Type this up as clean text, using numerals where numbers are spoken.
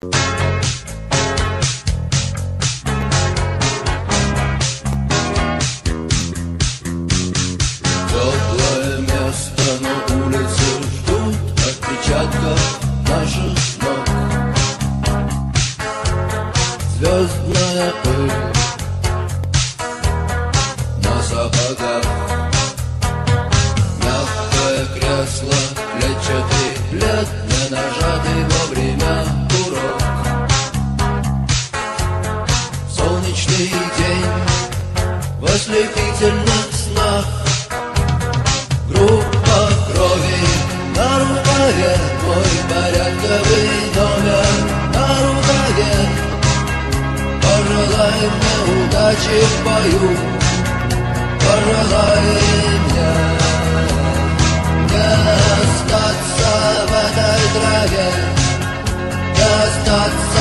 Теплое место, но улицы ждут отпечатков наших ног. Звездная пыль на сапогах, мягкое кресло, клетчатый плед, не нажатый вовремя курок. Солнечный день в ослепительных снах, группа крови на рукаве, мой порядковый номер на рукаве. Пожелай мне удачи в бою, пожелай мне не остаться в этой траве, не остаться